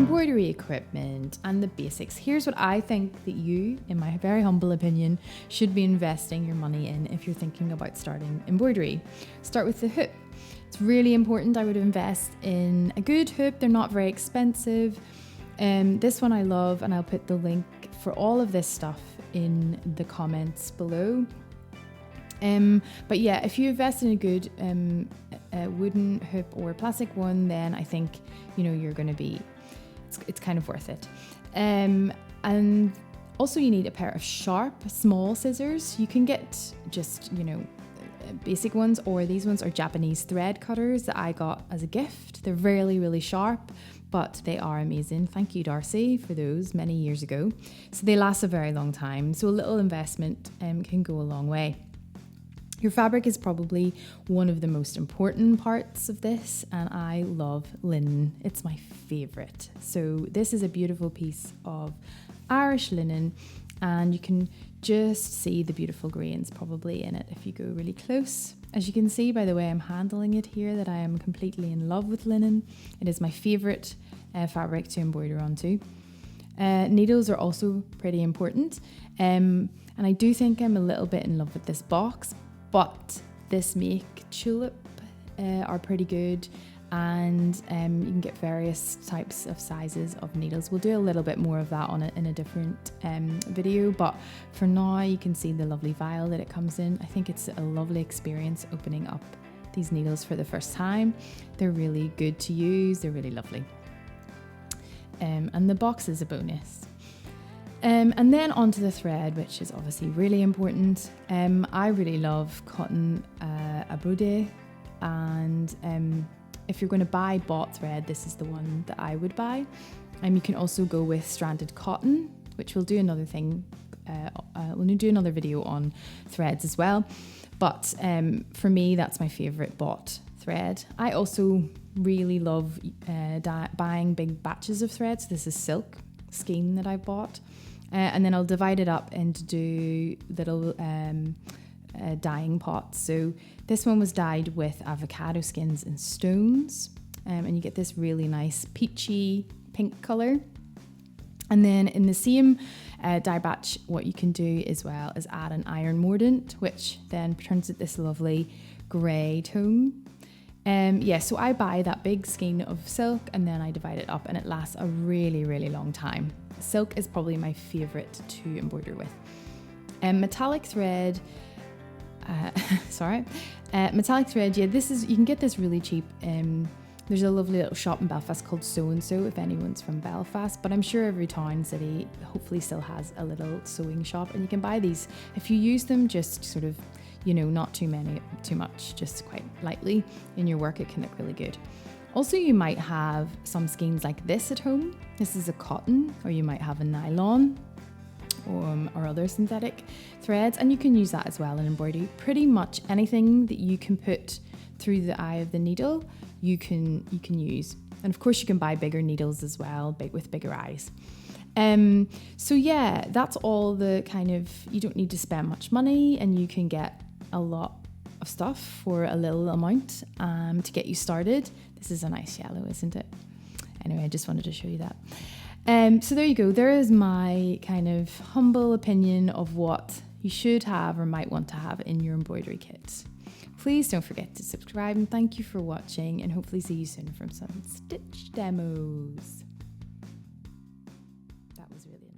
embroidery equipment and the basics. Here's what I think that you, in my very humble opinion, should be investing your money in if you're thinking about starting embroidery. Start with the hoop. It's really important. I would invest in a good hoop. They're not very expensive. This one I love, and I'll put the link for all of this stuff in the comments below. But yeah, if you invest in a good wooden hoop or plastic one, then I think, you're going to be, it's kind of worth it. And also you need a pair of sharp, small scissors. You can get just, basic ones, or these ones are Japanese thread cutters that I got as a gift. They're really, really sharp, but they are amazing. Thank you, Darcy, for those many years ago. So they last a very long time. So a little investment can go a long way. Your fabric is probably one of the most important parts of this, and I love linen. It's my favorite. So this is a beautiful piece of Irish linen, and you can just see the beautiful grains probably in it if you go really close. As you can see by the way I'm handling it here, that I am completely in love with linen. It is my favorite fabric to embroider onto. Needles are also pretty important, and I do think I'm a little bit in love with this box, but this make tulip are pretty good, and you can get various types of sizes of needles. We'll do a little bit more of that on it in a different video, but for now you can see the lovely vial that it comes in. I think it's a lovely experience opening up these needles for the first time. They're really good to use, they're really lovely, and the box is a bonus. And then onto the thread, which is obviously really important. I really love cotton embroidery, and if you're going to buy bought thread, this is the one that I would buy. You can also go with stranded cotton, which we'll do another thing. We'll do another video on threads as well. But for me, that's my favourite bought thread. I also really love buying big batches of threads. This is silk skein that I bought. And then I'll divide it up into little dyeing pots. So this one was dyed with avocado skins and stones, and you get this really nice peachy pink colour. And then in the same dye batch, what you can do as well is add an iron mordant, which then turns it this lovely grey tone. So I buy that big skein of silk and then I divide it up, and it lasts a really, really long time. Silk is probably my favourite to embroider with. Metallic thread, metallic thread, you can get this really cheap. There's a lovely little shop in Belfast called So and So, if anyone's from Belfast, but I'm sure every town, city hopefully still has a little sewing shop, and you can buy these. If you use them just sort of, not too much, just quite lightly in your work, it can look really good. Also, you might have some skeins like this at home. This is a cotton, or you might have a nylon or other synthetic threads, and you can use that as well in embroidery. Pretty much anything that you can put through the eye of the needle, you can use. And of course, you can buy bigger needles as well, with bigger eyes. So yeah, that's all the kind of, you don't need to spend much money, and you can get a lot of stuff for a little amount to get you started. This is a nice yellow, isn't it? Anyway, I just wanted to show you that. So there you go. There is my kind of humble opinion of what you should have or might want to have in your embroidery kit. Please don't forget to subscribe, and thank you for watching, and hopefully see you soon from some stitch demos. That was really nice.